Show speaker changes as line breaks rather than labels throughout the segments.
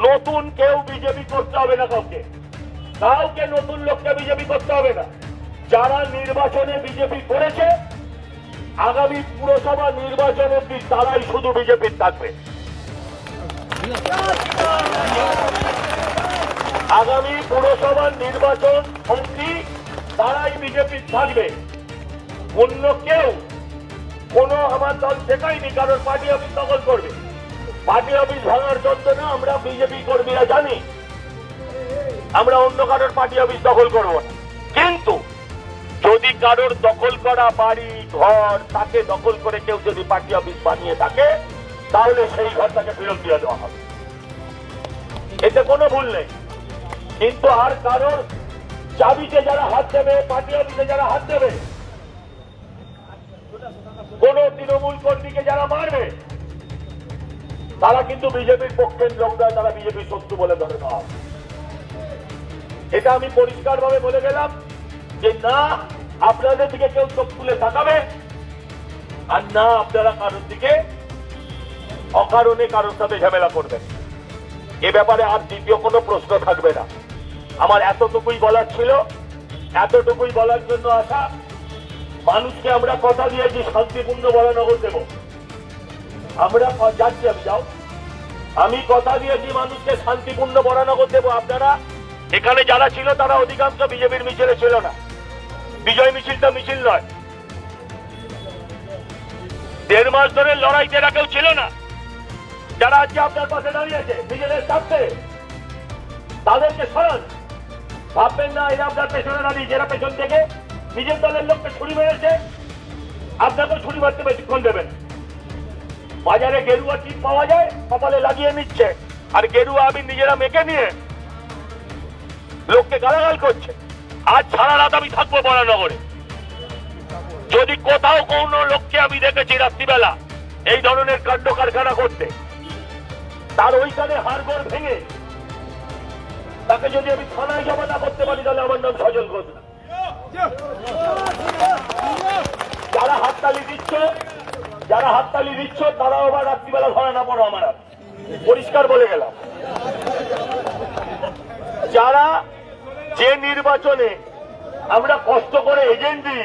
নতুন কেউ বিজেপি করতে হবে না, কাউকে নতুন লোককে বিজেপি করতে হবে না। যারা নির্বাচনে বিজেপি করেছে আগামী পুরসভা নির্বাচন অব্দি তারাই শুধু বিজেপির থাকবে। আগামী পুরসভার নির্বাচন অব্দি তারাই বিজেপির থাকবে। অন্য কেউ কোনো আমার দল শেখায়নি কারণ পার্টি অফিস দখল করবে। পার্টি অফিস ভাঙার জন্য না, আমরা বিজেপি কর্মীরা জানি আমরা অন্য কারোর পার্টি অফিস দখল করব না। কিন্তু যদি কারোর দখল করা বাড়ি ঘর তাকে দখল করে কেউ যদি পার্টি অফিস বানিয়ে থাকে তাহলে সেই ঘরটাকে ফেরত দিয়ে দেওয়া হবে, এতে কোনো ভুল নেই। কিন্তু আর কারোর চাবিতে যারা হাত দেবে, পার্টি অফিসে যারা হাত দেবে, কোন তৃণমূল কর্মীকে যারা মারবে তারা কিন্তু বিজেপির পক্ষের লোক নয়, তারা বিজেপির শত্রু বলে ধরে নেওয়া হবে। এটা আমি পরিষ্কার ভাবে বলে গেলাম যে না আপনাদের দিকে কেউ চোখ তুলে তাকাবে আর না আপনারা কারোর দিকে অকারণে কারোর সাথে ঝামেলা করবেন। এ ব্যাপারে আর দ্বিতীয় কোনো প্রশ্ন থাকবে না। আমার এতটুকুই বলার ছিল, এতটুকুই বলার জন্য আসা। মানুষকে আমরা কথা দিয়েছি শান্তিপূর্ণ বরানগর দেব, আমরা যাচ্ছি, আমি যাও, আমি কথা দিয়েছি মানুষকে শান্তিপূর্ণ বরানগর দেব। আপনারা এখানে যারা ছিল তারা অধিকাংশ বিজেপির মিছিলে ছিল না। বিজয় মিছিলটা মিছিল নয়, 1.5 মাস ধরে লড়াইতে এরা কেউ ছিল না। যারা আজকে আপনার পাশে দাঁড়িয়েছে মিছিলের স্বার্থে তাদেরকে সরান। ভাববেন না এরা আপনার পেছনে দাঁড়িয়ে, যারা পেছন থেকে নিজের দলের লোককে ছুরি মেরেছে আপনাকে ছুরি মারতে বেশিক্ষণ দেবেন। বাজারে গেরুয়া টিপ পাওয়া যায়, কপালে লাগিয়ে নিচ্ছে, আর গেরুয়া আমি নিজেরা মেখে নিয়ে লোককে গালাগাল করছে। আজ সারা রাত আমি থাকবো বরানগরে। যদি কোথাও কোনো লোককে আমি দেখেছি রাত্রিবেলা এই ধরনের কাণ্ড কারখানা করতে, তার ওইখানে হাড়গোড় ভেঙে তাকে যদি আমি থানায় জমা না করতে পারি তাহলে আমার নাম সজল ঘোষ না। যারা হাততালি দিচ্ছ তারাও আবার রাত্রিবেলা ধরা না পড়ো আমার, পরিষ্কার বলে গেলাম। যারা যে নির্বাচনে আমরা কষ্ট করে এজেন্ট দিই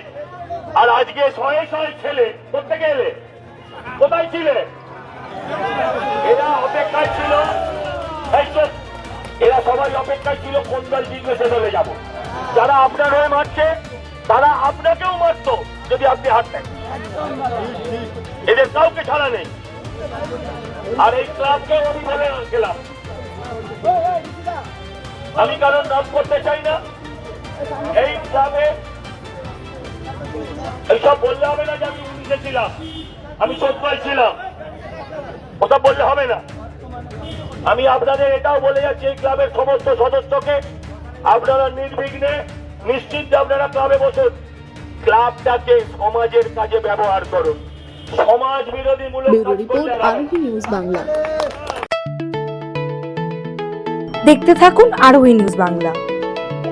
আর আজকে শয়ে শয়ে ছেলে প্রত্যেকে এলে, কোথায় ছিলে? এরা অপেক্ষায় ছিল, এরা সবাই অপেক্ষায় ছিল কোন দল জিতবে সে দলে যাবো। যারা আপনার হয়ে মারছে তারা আপনাকেও মারতো যদি আপনি হারতেন। এদের কাউকে ছাড়া নেই। আর এই ক্লাবকে আমি বলে গেলাম, আমি কারণ নাম করতে চাই না। এই ক্লাবে এইসব বললে হবে না যে আমি 19-এ ছিলাম, আমি 14-এ ছিলাম, ওসব বললে হবে না। আমি আপনাদের এটাও বলে যাচ্ছি এই ক্লাবের সমস্ত সদস্যকে আপনারা নির্বিঘ্নে নিশ্চিন্তে আপনারা ক্লাবে বসুন। ক্লাবটাকে সমাজের কাজে ব্যবহার করুন। সমাজ বিরোধী মূলক কাজ করলে
আরোহী নিউজ বাংলা।
দেখতে থাকুন আরোহী নিউজ বাংলা।